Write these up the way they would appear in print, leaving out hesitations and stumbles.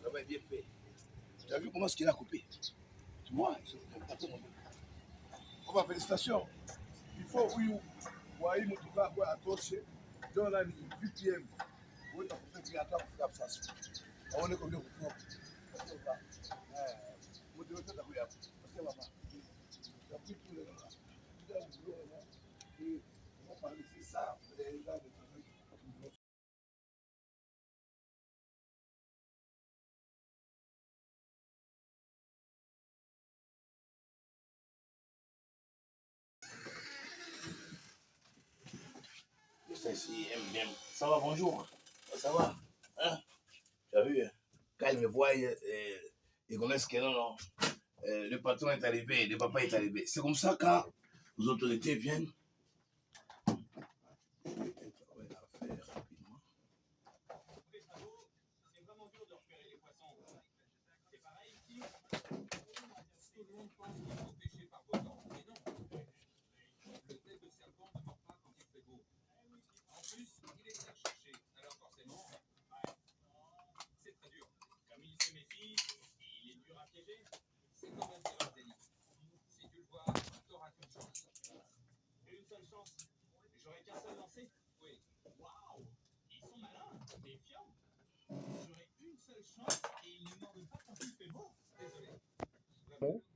travail bien fait. Tu as vu comment est-ce qu'il a coupé? Tu vois, félicitations. Il faut, oui, voyez, mon tout cas, à torcher. Dans la nuit, 8 p.m. Oui, on fait attendre pour faire ça. On est comme nous. Ça va, bonjour. Ça va? Hein? Tu as vu? Quand ils me voient, ils connaissent que non. Le patron est arrivé, le papa est arrivé. C'est comme ça quand les autorités viennent.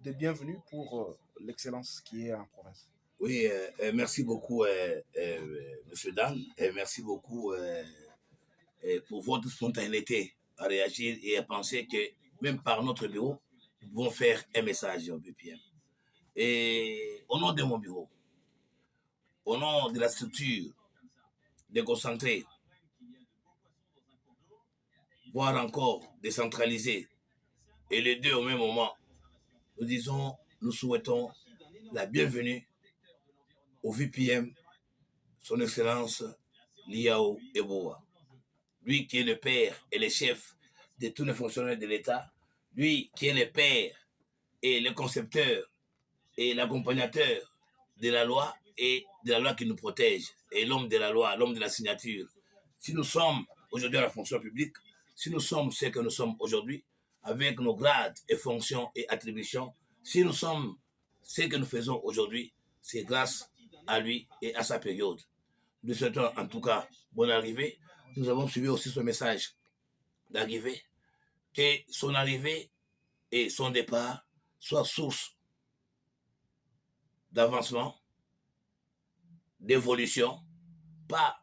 De bienvenue pour l'excellence qui est en province. Oui, merci beaucoup, M. Dan, et merci beaucoup pour votre spontanéité à réagir et à penser que même par notre bureau, nous pouvons faire un message au BPM. Et au nom de mon bureau, au nom de la structure déconcentrée, voire encore décentralisée, et les deux au même moment, nous souhaitons la bienvenue au VPM, son Excellence Liao Eboa. Lui qui est le père et le chef de tous les fonctionnaires de l'État, lui qui est le père et le concepteur et l'accompagnateur de la loi et de la loi qui nous protège, et l'homme de la loi, l'homme de la signature. Si nous sommes aujourd'hui à la fonction publique, si nous sommes ce que nous sommes aujourd'hui, avec nos grades et fonctions et attributions, si nous sommes ce que nous faisons aujourd'hui, c'est grâce à lui et à sa période. Nous souhaitons en tout cas bonne arrivée. Nous avons suivi aussi ce message d'arrivée, que son arrivée et son départ soient source d'avancement, d'évolution, pas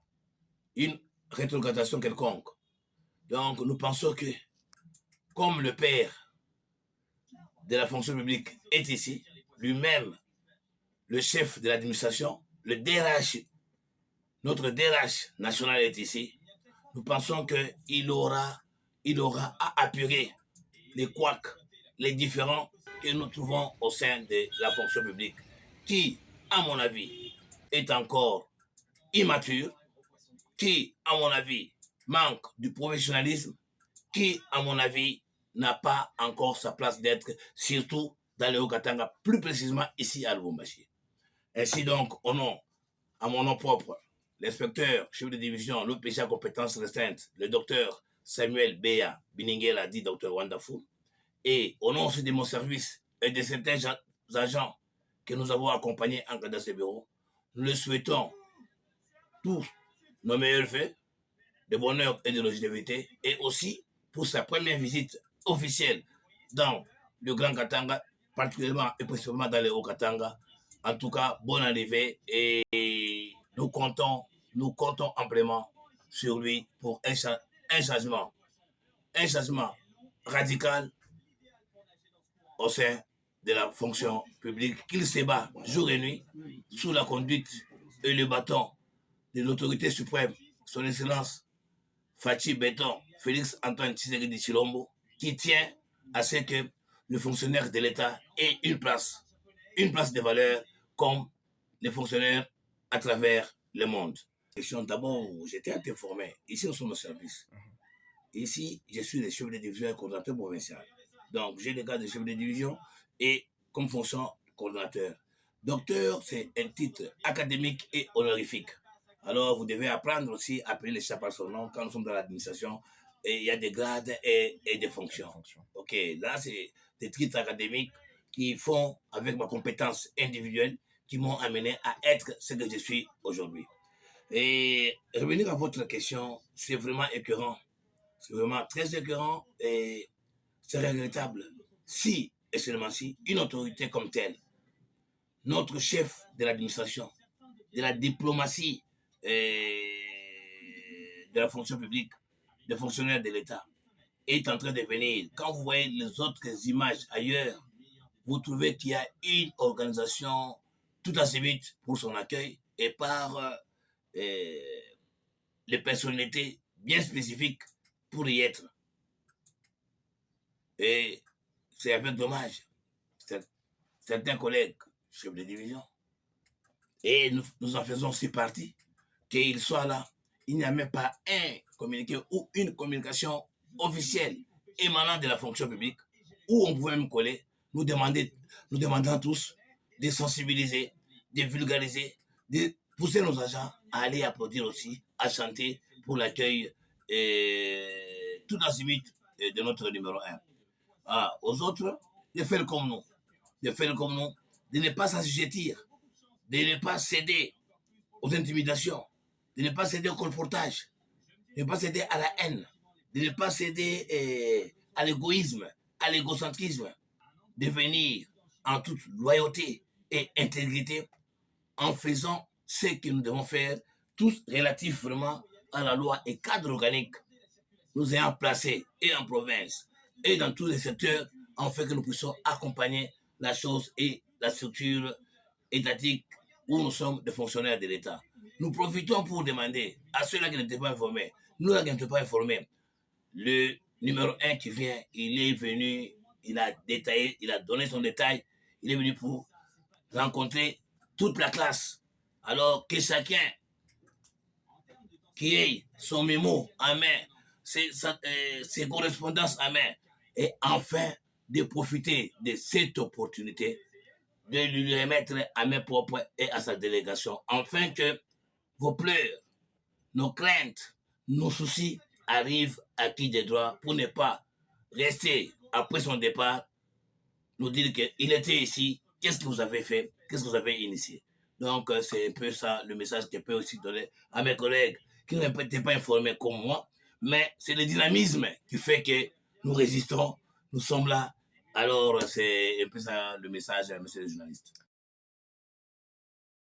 une rétrogradation quelconque. Donc nous pensons que comme le père de la fonction publique est ici, lui-même, le chef de l'administration, le DRH, notre DRH national est ici, nous pensons qu'il aura à apurer les couacs, les différends que nous trouvons au sein de la fonction publique, qui, à mon avis, est encore immature, qui, à mon avis, manque du professionnalisme, qui, à mon avis, n'a pas encore sa place d'être, surtout dans le Haut-Katanga, plus précisément ici à Lubumbashi. Ainsi donc, à mon nom propre, l'inspecteur, chef de division, l'OPG à compétences restreintes, le docteur Samuel Beya Biningela, dit docteur Wonderful, et au nom aussi de mon service et de certains agents que nous avons accompagnés en cas de ce bureau, nous le souhaitons tous nos meilleurs faits, de bonheur et de longévité, et aussi pour sa première visite officielle dans le Grand Katanga, particulièrement et précisément dans le Haut-Katanga. En tout cas, bonne arrivée et nous comptons amplement sur lui pour un changement radical au sein de la fonction publique, qu'il se bat jour et nuit sous la conduite et le bâton de l'autorité suprême, son Excellence Fachi Béton, Félix Antoine Tshisekedi Tshilombo, qui tient à ce que le fonctionnaire de l'État ait une place de valeur comme les fonctionnaires à travers le monde. D'abord, j'étais à t'informer. Ici, nous sommes au service. Ici, je suis le chef de division et coordinateur provincial. Donc, j'ai le cadre de chef de division et comme fonction coordinateur. Docteur, c'est un titre académique et honorifique. Alors, vous devez apprendre aussi à appeler les chats par son nom quand nous sommes dans l'administration. et il y a des grades et des fonctions. Ok, là, c'est des titres académiques qui font, avec ma compétence individuelle, qui m'ont amené à être ce que je suis aujourd'hui. Et revenir à votre question, c'est vraiment écœurant. C'est vraiment très écœurant et c'est regrettable si, et seulement si, une autorité comme telle, notre chef de l'administration, de la diplomatie et de la fonction publique, des fonctionnaires de l'État, est en train de venir. Quand vous voyez les autres images ailleurs, vous trouvez qu'il y a une organisation tout assez vite pour son accueil et par les personnalités bien spécifiques pour y être. Et c'est avec dommage. Certains collègues, chefs de division, et nous en faisons aussi partie, qu'ils soient là. Il n'y a même pas un communiqué ou une communication officielle émanant de la fonction publique où on pouvait même coller, nous demandant tous de sensibiliser, de vulgariser, de pousser nos agents à aller applaudir aussi, à chanter pour l'accueil tout azimut de notre numéro 1. Ah, aux autres, de faire comme nous, de ne pas s'assujettir, de ne pas céder aux intimidations, de ne pas céder au colportage, de ne pas céder à la haine, de ne pas céder à l'égoïsme, à l'égocentrisme, de venir en toute loyauté et intégrité en faisant ce que nous devons faire, tous relatifs vraiment à la loi et cadre organique nous ayant placés et en province et dans tous les secteurs, en fait que nous puissions accompagner la chose et la structure étatique où nous sommes des fonctionnaires de l'État. Nous profitons pour demander à ceux-là qui n'étaient pas informés, nous là qui n'étions pas informés, le numéro 1 qui vient, il est venu, il a détaillé, il a donné son détail, il est venu pour rencontrer toute la classe. Alors que chacun qui ait son mémo en main, ses correspondances en main, et enfin de profiter de cette opportunité de lui remettre à main propre et à sa délégation, afin que vos pleurs, nos craintes, nos soucis arrivent à qui des droits pour ne pas rester après son départ, nous dire qu'il était ici, qu'est-ce que vous avez fait, qu'est-ce que vous avez initié. Donc c'est un peu ça le message que je peux aussi donner à mes collègues qui n'étaient pas informés comme moi, mais c'est le dynamisme qui fait que nous résistons, nous sommes là. Alors c'est un peu ça le message, monsieur le journaliste.